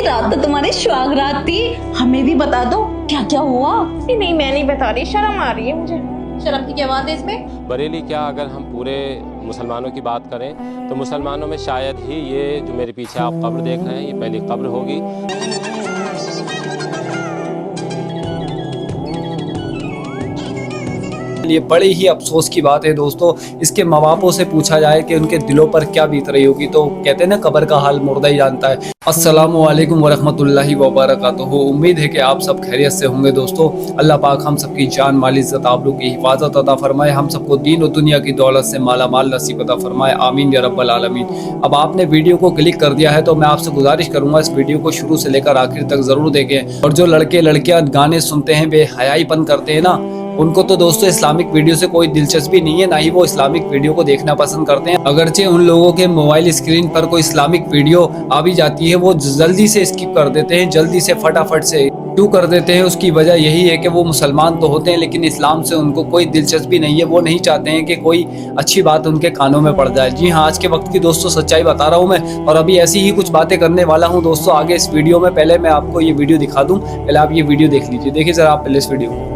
रात तो तुम्हारी सुहाग रात थी, हमें भी बता दो क्या क्या हुआ। नहीं मैं नहीं बता रही, शर्म आ रही है मुझे। शर्म की क्या बात है इसमें? बरेली क्या, अगर हम पूरे मुसलमानों की बात करें तो मुसलमानों में शायद ही ये जो मेरे पीछे आप कब्र देख रहे हैं ये पहली कब्र होगी। ये बड़े ही अफसोस की बात है दोस्तों। इसके माँ बापों से पूछा जाए कि उनके दिलों पर क्या बीत रही होगी तो कहते हैं ना, कब्र का हाल मुर्दा ही जानता है। अस्सलामु अलैकुम वरहमतुल्लाहि वबरकातुहू। उम्मीद है कि आप सब खैरियत से होंगे दोस्तों। अल्लाह पाक हम सबकी जान माल इज्जत आबरू की हिफाजत अता फरमाए, हम सबको दीन और दुनिया की दौलत से माला माल नसीब अता फरमाए, आमीन या रब्बल आलमीन। अब आपने वीडियो को क्लिक कर दिया है तो मैं आपसे गुजारिश करूंगा इस वीडियो को शुरू से लेकर आखिर तक जरूर देखें। और जो लड़के लड़कियां गाने सुनते हैं, बेहयाईपन करते हैं ना, उनको तो दोस्तों इस्लामिक वीडियो से कोई दिलचस्पी नहीं है, ना ही वो इस्लामिक वीडियो को देखना पसंद करते हैं। अगरचे उन लोगों के मोबाइल स्क्रीन पर कोई इस्लामिक वीडियो आ भी जाती है, वो जल्दी से स्किप कर देते हैं, जल्दी से फटाफट से क्यों कर देते हैं। उसकी वजह यही है कि वो मुसलमान तो होते हैं लेकिन इस्लाम से उनको कोई दिलचस्पी नहीं है। वो नहीं चाहते हैं कि कोई अच्छी बात उनके कानों में पड़ जाए। जी हाँ, आज के वक्त की दोस्तों सच्चाई बता रहा हूँ मैं, और अभी ऐसी ही कुछ बातें करने वाला हूँ दोस्तों आगे इस वीडियो में। पहले मैं आपको ये वीडियो दिखा दूँ, पहले आप ये वीडियो देख लीजिए। देखिए जरा आप पहले इस वीडियो को।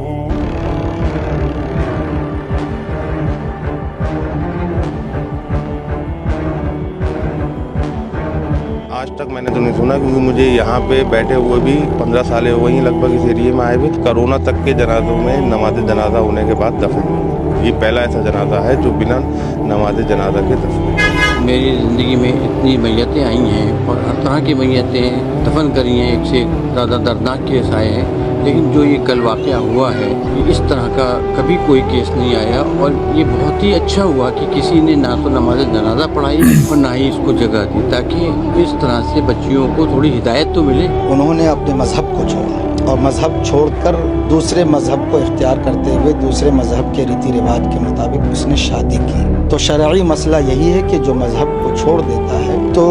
आज तक मैंने तो नहीं सुना, क्योंकि मुझे यहाँ पे बैठे हुए भी 15 साल हो गई लगभग इस एरिए में आए हुए। कोरोना तक के जनाजों में नमाज जनाजा होने के बाद दफन हुए। ये पहला ऐसा जनाजा है जो बिना नमाज जनाजा के दफन। मेरी ज़िंदगी में इतनी मैयतें आई हैं और हर तरह की मैयतें दफन करी हैं, एक से ज़्यादा दर्दनाक केस आए हैं, लेकिन जो ये कल वाक़या हुआ है इस तरह का कभी कोई केस नहीं आया। और ये बहुत ही अच्छा हुआ कि किसी ने ना तो नमाज जनाजा पढ़ाई और ना ही इसको जगह दी, ताकि इस तरह से बच्चियों को थोड़ी हिदायत तो मिले। उन्होंने अपने मज़हब को छोड़ा और मज़हब छोड़कर दूसरे मज़हब को इख्तियार करते हुए दूसरे मज़हब के रीति रिवाज के मुताबिक उसने शादी की। तो शरई मसला यही है कि जो मज़हब को छोड़ देता है तो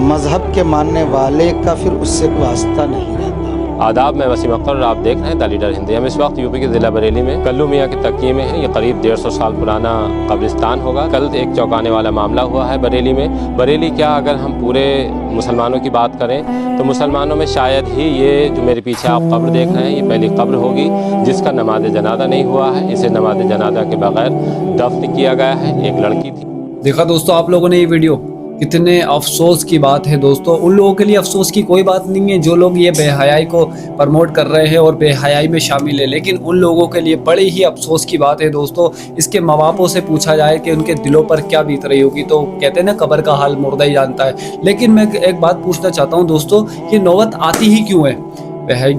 मज़हब के मानने वाले का फिर उससे कोई वास्ता नहीं रहता। आदाब, मैं वसीम अख्तर और आप देख रहे हैं द लीडर हिंदी। हम इस वक्त यूपी के ज़िला बरेली में कल्लू मियाँ के तकिए में है। ये करीब 150 साल पुराना कब्रिस्तान होगा। कल एक चौंकाने वाला मामला हुआ है बरेली में। बरेली क्या, अगर हम पूरे मुसलमानों की बात करें तो मुसलमानों में शायद ही ये जो मेरे पीछे आप कब्र देख रहे हैं ये पहली कब्र होगी जिसका नमाज जनाजा नहीं हुआ है। इसे नमाज जनाजा के बगैर दफन किया गया है। एक लड़की थी। देखा दोस्तों आप लोगों ने ये वीडियो, कितने अफसोस की बात है दोस्तों। उन लोगों के लिए अफसोस की कोई बात नहीं है जो लोग ये बेहयाई को प्रमोट कर रहे हैं और बेहयाई में शामिल है, लेकिन उन लोगों के लिए बड़ी ही अफसोस की बात है दोस्तों। इसके माँ बापों से पूछा जाए कि उनके दिलों पर क्या बीत रही होगी तो कहते हैं ना, कब्र का हाल मुर्दा ही जानता है। लेकिन मैं एक बात पूछना चाहता हूँ दोस्तों, ये नौबत आती ही क्यों है?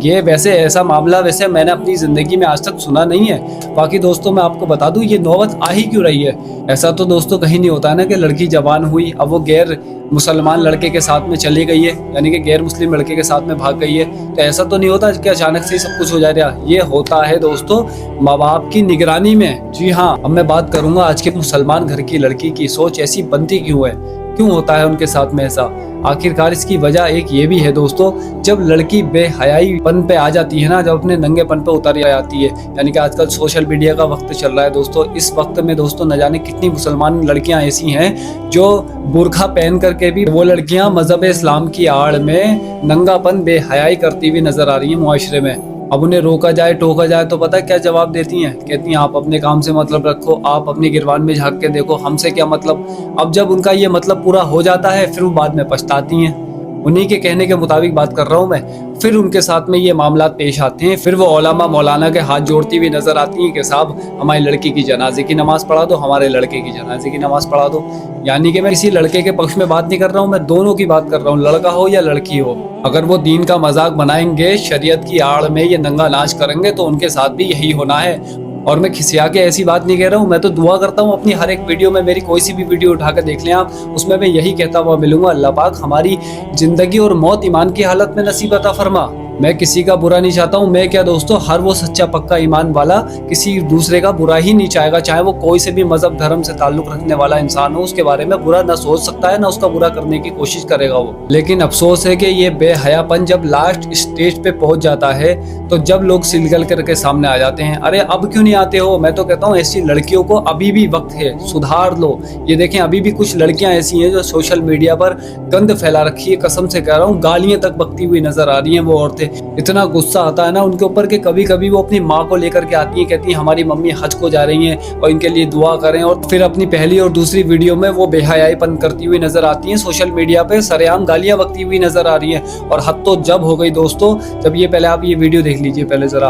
ये वैसे ऐसा मामला वैसे मैंने अपनी ज़िंदगी में आज तक सुना नहीं है। बाकी दोस्तों मैं आपको बता दूं ये नौबत आ ही क्यों रही है। ऐसा तो दोस्तों कहीं नहीं होता है ना कि लड़की जवान हुई, अब वो गैर मुसलमान लड़के के साथ में चली गई है, यानी कि गैर मुस्लिम लड़के के साथ में भाग गई है, तो ऐसा तो नहीं होता कि अचानक से सब कुछ हो जाएगा। ये होता है दोस्तों माँ बाप की निगरानी में। जी हाँ, अब मैं बात करूंगा आज के मुसलमान घर की लड़की की सोच ऐसी बनती क्यों है, क्यों होता है उनके साथ में ऐसा। आखिरकार इसकी वजह एक ये भी है दोस्तों, जब लड़की बेहयाईपन पे आ जाती है ना, जब अपने नंगेपन पे उतर जाती है, यानी कि आजकल सोशल मीडिया का वक्त चल रहा है दोस्तों। इस वक्त में दोस्तों न जाने कितनी मुसलमान लड़कियां ऐसी हैं जो बुर्खा पहन करके भी वो लड़कियां मजहब इस्लाम की आड़ में नंगापन बेहयाई करती हुई नजर आ रही है मुआशरे में। अब उन्हें रोका जाए टोका जाए तो पता है क्या जवाब देती हैं? कहती हैं आप अपने काम से मतलब रखो, आप अपनी गिरबान में झांक के देखो, हमसे क्या मतलब। अब जब उनका ये मतलब पूरा हो जाता है फिर वो बाद में पछताती हैं। उन्हीं के कहने के मुताबिक बात कर रहा हूँ मैं। फिर उनके साथ में ये मामला पेश आते हैं, फिर वो औलामा मौलाना के हाथ जोड़ती हुई नजर आती हैं कि साहब हमारी लड़की की जनाजे की नमाज पढ़ा दो, हमारे लड़के की जनाजे की नमाज पढ़ा दो। यानी कि मैं किसी लड़के के पक्ष में बात नहीं कर रहा हूँ, मैं दोनों की बात कर रहा हूँ, लड़का हो या लड़की हो। अगर वो दीन का मजाक बनाएंगे, शरीयत की आड़ में ये नंगा नाच करेंगे तो उनके साथ भी यही होना है। और मैं खिसिया के ऐसी बात नहीं कह रहा हूँ, मैं तो दुआ करता हूँ अपनी हर एक वीडियो में, मेरी कोई सी भी वीडियो उठा कर देख लें आप, उसमें मैं यही कहता हुआ मिलूंगा, अल्लाह पाक हमारी जिंदगी और मौत ईमान की हालत में नसीब अता फरमा। मैं किसी का बुरा नहीं चाहता हूँ। मैं क्या दोस्तों, हर वो सच्चा पक्का ईमान वाला किसी दूसरे का बुरा ही नहीं चाहेगा, चाहे वो कोई से भी मजहब धर्म से ताल्लुक रखने वाला इंसान हो, उसके बारे में बुरा ना सोच सकता है, ना उसका बुरा करने की कोशिश करेगा वो। लेकिन अफसोस है कि ये बेहयापन जब लास्ट स्टेज पे पहुंच जाता है तो जब लोग सिलगल करके सामने आ जाते हैं, अरे अब क्यों नहीं आते हो, मैं तो कहता हूँ ऐसी लड़कियों को अभी भी वक्त है, सुधार लो। ये देखें अभी भी कुछ लड़कियां ऐसी हैं जो सोशल मीडिया पर गंद फैला रखी है, कसम से कह रहा हूँ गालियां तक बकती हुई नजर आ रही हैं वो औरतें। इतना गुस्सा आता है ना उनके ऊपर कि कभी कभी वो अपनी माँ को लेकर के आती है, कहती है हमारी मम्मी हज को जा रही हैं और इनके लिए दुआ करें, और फिर अपनी पहली और दूसरी वीडियो में वो बेहयाईपन करती हुई नजर आती हैं, सोशल मीडिया पे सरेआम गालियां बकती हुई नजर आ रही हैं। और हद तो जब हो गई दोस्तों, जब ये पहले आप ये वीडियो देख लीजिए पहले जरा,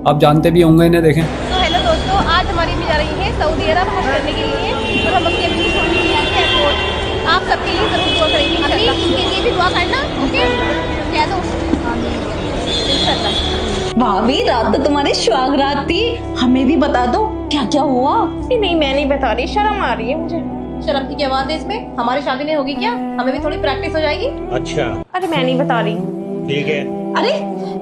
आप जानते भी होंगे इन्हें, देखें। तो हेलो दोस्तों, आज हमारी भी जा रही है सऊदी अरब हज करने के लिए और हम अपनी अपनी छोटी एयरपोर्ट। आप सबके लिए जरूर दुआ करेंगे, इनके लिए भी दुआ करना, ओके? कह दो इंशाल्लाह। भाभी रात तो तुम्हारी सुहागरात थी, हमें भी बता दो क्या क्या हुआ। नहीं मैं नहीं बता रही, शर्म आ रही है मुझे। शर्म की क्या बात है इसमें? हमारी शादी नहीं होगी क्या? हमें भी थोड़ी प्रैक्टिस हो जाएगी। अच्छा अरे मैं नहीं बता रही। ठीक है, अरे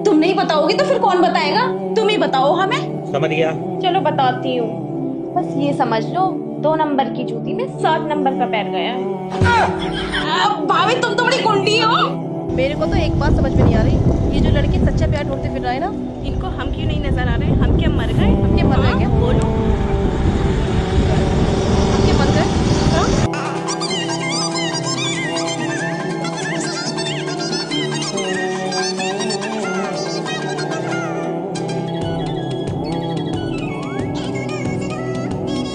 तुम नहीं बताओगी तो फिर कौन बताएगा? तुम ही बताओ हमें। समझ गया। चलो बताती हूँ, बस ये समझ लो 2 नंबर की जूती में 7 नंबर का पैर गया है। भाभी तुम तो बड़ी कुंडी हो। मेरे को तो एक बात समझ में नहीं आ रही, ये जो लड़के सच्चा प्यार ढूंढते फिर रहा है ना, इनको हम क्यों नहीं नजर आ रहे? हम क्या मर गए? हम क्या मर गए क्या? बोलो, हम क्या मर गए?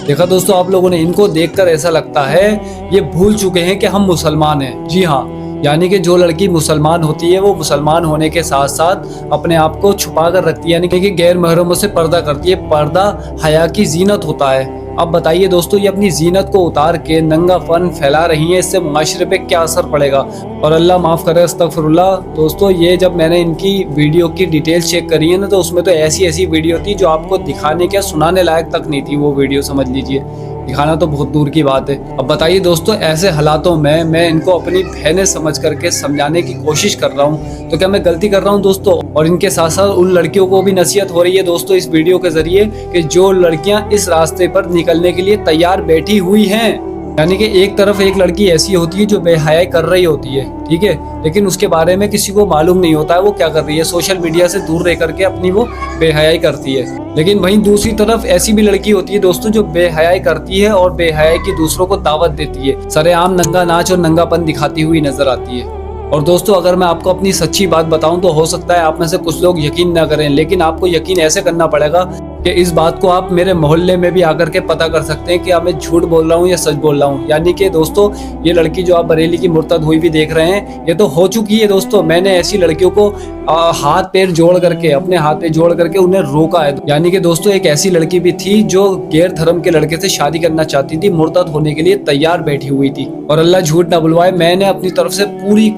देखा दोस्तों आप लोगों ने, इनको देखकर ऐसा लगता है ये भूल चुके हैं कि हम मुसलमान हैं। जी हाँ, यानी कि जो लड़की मुसलमान होती है वो मुसलमान होने के साथ साथ अपने आप को छुपा कर रखती है, यानी कि गैर महरमों से पर्दा करती है। पर्दा हया की जीनत होता है। अब बताइए दोस्तों, ये अपनी जीनत को उतार के नंगापन फैला रही हैं, इससे माशरे पे क्या असर पड़ेगा? और अल्लाह माफ़ करे, अस्तगफिरुल्लाह। दोस्तों ये जब मैंने इनकी वीडियो की डिटेल्स चेक करी है ना, तो उसमें तो ऐसी ऐसी वीडियो थी जो आपको दिखाने क्या सुनाने लायक तक नहीं थी वो वीडियो, समझ लीजिए। दिखाना तो बहुत दूर की बात है। अब बताइए दोस्तों, ऐसे हालातों में मैं इनको अपनी बहनें समझ करके समझाने की कोशिश कर रहा हूँ, तो क्या मैं गलती कर रहा हूँ दोस्तों? और इनके साथ साथ उन लड़कियों को भी नसीहत हो रही है दोस्तों इस वीडियो के जरिए कि जो लड़कियां इस रास्ते पर निकलने के लिए तैयार बैठी हुई हैं। यानी कि एक तरफ एक लड़की ऐसी होती है जो बेहयाई कर रही होती है, ठीक है, लेकिन उसके बारे में किसी को मालूम नहीं होता है वो क्या कर रही है, सोशल मीडिया से दूर रह करके अपनी वो बेहयाई करती है। लेकिन वहीं दूसरी तरफ ऐसी भी लड़की होती है दोस्तों जो बेहयाई करती है और बेहयाई की दूसरों को दावत देती है, सरेआम नंगा नाच और नंगापन दिखाती हुई नजर आती है। और दोस्तों अगर मैं आपको अपनी सच्ची बात बताऊं तो हो सकता है आप में से कुछ लोग यकीन ना करें, लेकिन आपको यकीन ऐसे करना पड़ेगा कि इस बात को आप मेरे मोहल्ले में भी आकर के पता कर सकते हैं कि मैं झूठ बोल रहा हूँ या सच बोल रहा हूँ। यानी कि दोस्तों ये लड़की जो आप बरेली की मुर्तद हुई भी देख रहे हैं, ये तो हो चुकी है दोस्तों। मैंने ऐसी लड़कियों को हाथ पैर जोड़ करके, अपने हाथ पैर जोड़ करके उन्हें रोका है। यानी कि दोस्तों एक ऐसी लड़की भी थी जो गैर धर्म के लड़के से शादी करना चाहती थी, मुर्तद होने के लिए तैयार बैठी हुई थी। और अल्लाह झूठ ना बुलवाए, मैंने अपनी तरफ से पूरी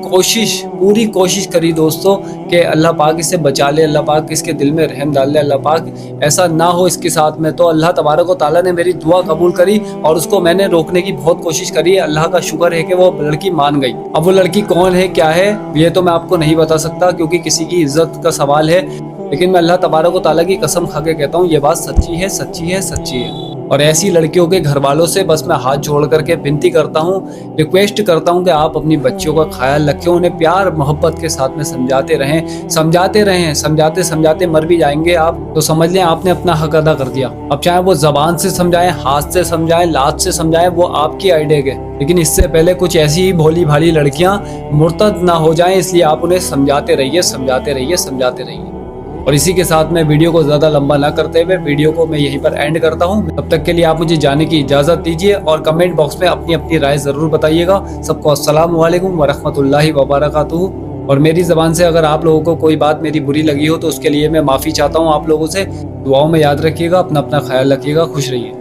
कोशिश करी दोस्तों कि अल्लाह पाक इसे बचा ले, अल्लाह पाक इसके दिल में रहम डाल ले, अल्लाह पाक ऐसा ना हो इसके साथ में। तो अल्लाह तबारक व तआला ने मेरी दुआ कबूल करी और उसको मैंने रोकने की बहुत कोशिश करी। अल्लाह का शुक्र है कि वो लड़की मान गई। अब वो लड़की कौन है, क्या है, ये तो मैं आपको नहीं बता सकता क्योंकि किसी की इज्जत का सवाल है, लेकिन मैं अल्लाह तबारक व तआला की कसम खा के कहता हूँ ये बात सच्ची है, सच्ची है, सच्ची है। और ऐसी लड़कियों के घर वालों से बस मैं हाथ जोड़ करके विनती करता हूँ, रिक्वेस्ट करता हूँ कि आप अपनी बच्चियों का ख्याल रखें, उन्हें प्यार मोहब्बत के साथ में समझाते रहें, समझाते मर भी जाएंगे आप तो समझ लें आपने अपना हक अदा कर दिया। अब चाहे वो जबान से समझाएं, हाथ से समझाएं, लात से समझाएं, वो आपकी आइडिया है, लेकिन इससे पहले कुछ ऐसी ही भोली भाली लड़कियां मुर्तद ना हो जाएं, इसलिए आप उन्हें समझाते रहिए। और इसी के साथ मैं वीडियो को ज़्यादा लंबा ना करते हुए वीडियो को मैं यहीं पर एंड करता हूँ। तब तक के लिए आप मुझे जाने की इजाज़त दीजिए और कमेंट बॉक्स में अपनी अपनी राय ज़रूर बताइएगा। सबको अस्सलाम वालेकुम वरहमतुल्लाहि वबरकातुहू। और मेरी ज़बान से अगर आप लोगों को कोई बात मेरी बुरी लगी हो तो उसके लिए मैं माफ़ी चाहता हूँ आप लोगों से। दुआओं में याद रखिएगा, अपना ख्याल रखिएगा, खुश रहिए।